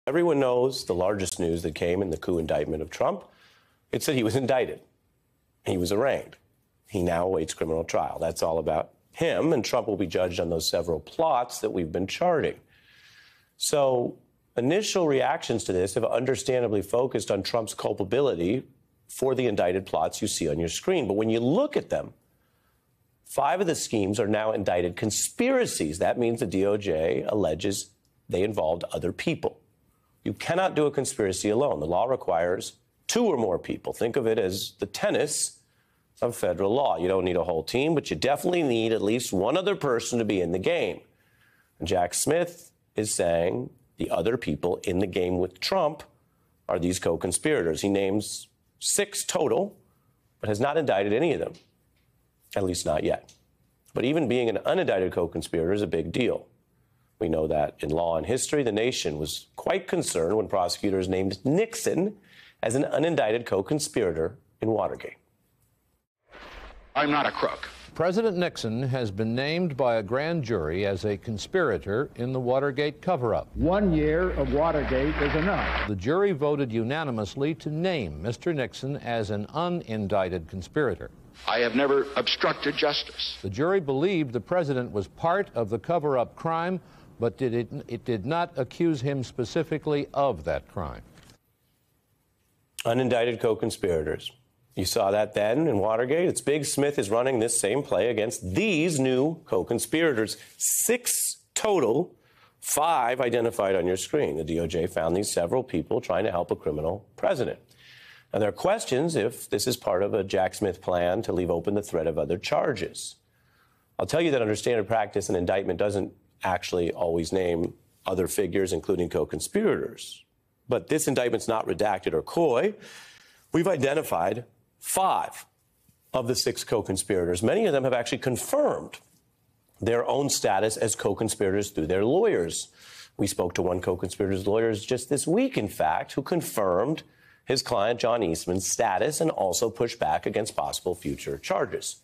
Everyone knows the largest news that came in the coup indictment of Trump. It's that he was indicted. He was arraigned. He now awaits criminal trial. That's all about him, and Trump will be judged on those several plots that we've been charting. So initial reactions to this have understandably focused on Trump's culpability for the indicted plots you see on your screen. But when you look at them, 5 of the schemes are now indicted conspiracies. That means the DOJ alleges they involved other people. You cannot do a conspiracy alone. The law requires 2 or more people. Think of it as the tennis of federal law. You don't need a whole team, but you definitely need at least one other person to be in the game. And Jack Smith is saying the other people in the game with Trump are these co-conspirators. He names 6 total, but has not indicted any of them, at least not yet. But even being an unindicted co-conspirator is a big deal. We know that in law and history, the nation was quite concerned when prosecutors named Nixon as an unindicted co-conspirator in Watergate. I'm not a crook. President Nixon has been named by a grand jury as a conspirator in the Watergate cover-up. 1 year of Watergate is enough. The jury voted unanimously to name Mr. Nixon as an unindicted conspirator. I have never obstructed justice. The jury believed the president was part of the cover-up crime, but it did not accuse him specifically of that crime. Unindicted co-conspirators. You saw that then in Watergate. It's big. Smith is running this same play against these new co-conspirators. 6 total, 5 identified on your screen. The DOJ found these several people trying to help a criminal president. Now, there are questions if this is part of a Jack Smith plan to leave open the threat of other charges. I'll tell you that under standard practice, an indictment doesn't actually always name other figures, including co-conspirators. But this indictment's not redacted or coy. We've identified 5 of the 6 co-conspirators. Many of them have actually confirmed their own status as co-conspirators through their lawyers. We spoke to one co-conspirator's lawyers just this week, in fact, who confirmed his client, John Eastman's status, and also pushed back against possible future charges.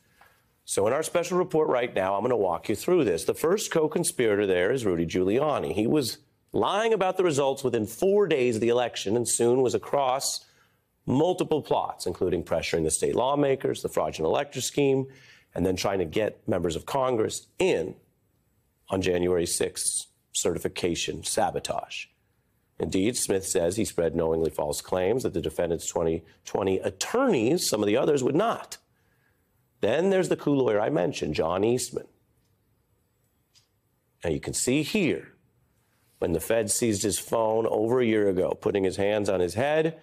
So in our special report right now, I'm going to walk you through this. The first co-conspirator there is Rudy Giuliani. He was lying about the results within 4 days of the election and soon was across multiple plots, including pressuring the state lawmakers, the fraudulent elector scheme, and then trying to get members of Congress in on January 6th certification sabotage. Indeed, Smith says he spread knowingly false claims that the defendant's 2020 attorneys, some of the others, would not. Then there's the coup lawyer I mentioned, John Eastman. Now you can see here, when the Fed seized his phone over a year ago, putting his hands on his head,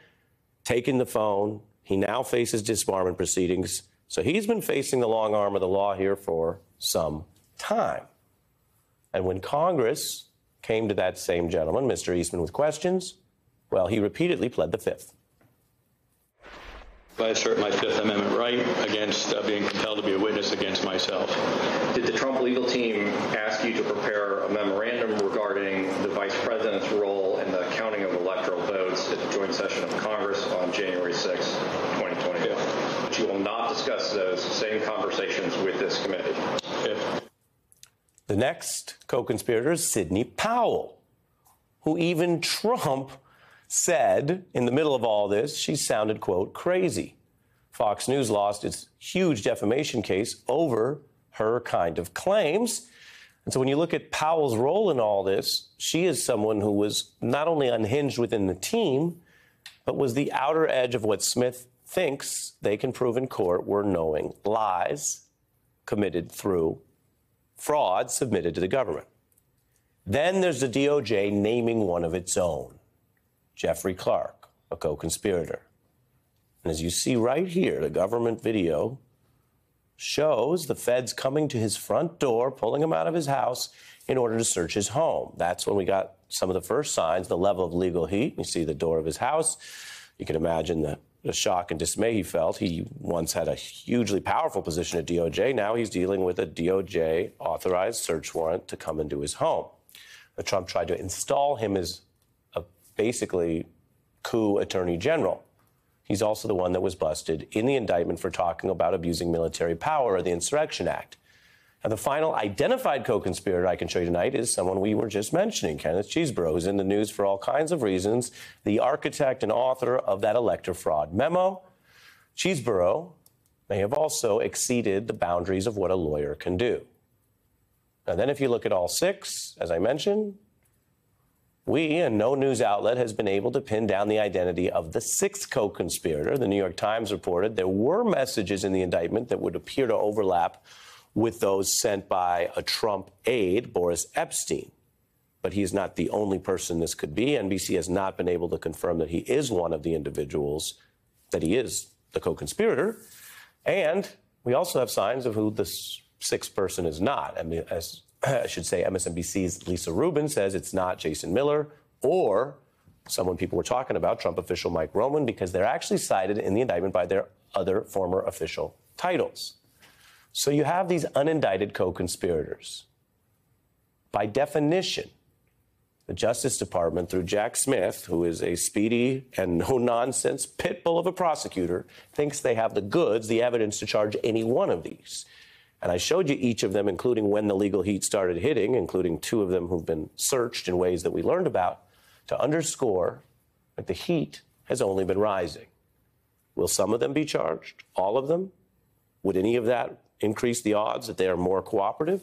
taking the phone, he now faces disbarment proceedings. So he's been facing the long arm of the law here for some time. And when Congress came to that same gentleman, Mr. Eastman, with questions, well, he repeatedly pled the Fifth. I assert my Fifth Amendment right against being compelled to be a witness against myself. Did the Trump legal team ask you to prepare a memorandum regarding the vice president's role in the counting of electoral votes at the joint session of Congress on January 6, 2020? Yeah. But you will not discuss those same conversations with this committee. Yeah. The next co-conspirator is Sidney Powell, who even Trump said in the middle of all this, she sounded, quote, crazy. Fox News lost its huge defamation case over her kind of claims. And so when you look at Powell's role in all this, she is someone who was not only unhinged within the team, but was the outer edge of what Smith thinks they can prove in court were knowing lies committed through fraud submitted to the government. Then there's the DOJ naming one of its own, Jeffrey Clark, a co-conspirator. And as you see right here, the government video shows the feds coming to his front door, pulling him out of his house in order to search his home. That's when we got some of the first signs, the level of legal heat. You see the door of his house. You can imagine the shock and dismay he felt. He once had a hugely powerful position at DOJ. Now he's dealing with a DOJ-authorized search warrant to come into his home. Trump tried to install him as a basically coup attorney general. He's also the one that was busted in the indictment for talking about abusing military power or the Insurrection Act. And the final identified co-conspirator I can show you tonight is someone we were just mentioning, Kenneth Chesebro, who's in the news for all kinds of reasons, the architect and author of that elector fraud memo. Chesebro may have also exceeded the boundaries of what a lawyer can do. And then if you look at all six, as I mentioned, we and no news outlet has been able to pin down the identity of the sixth co-conspirator. The New York Times reported there were messages in the indictment that would appear to overlap with those sent by a Trump aide, Boris Epstein. But he is not the only person this could be. NBC has not been able to confirm that he is one of the individuals, that he is the co-conspirator. And we also have signs of who this sixth person is not. I mean, as I should say, MSNBC's Lisa Rubin says it's not Jason Miller or someone people were talking about, Trump official Mike Roman, because they're actually cited in the indictment by their other former official titles. So you have these unindicted co-conspirators. By definition, the Justice Department, through Jack Smith, who is a speedy and no-nonsense pit bull of a prosecutor, thinks they have the goods, the evidence to charge any one of these. And I showed you each of them, including when the legal heat started hitting, including two of them who've been searched in ways that we learned about, to underscore that the heat has only been rising. Will some of them be charged? All of them? Would any of that increase the odds that they are more cooperative?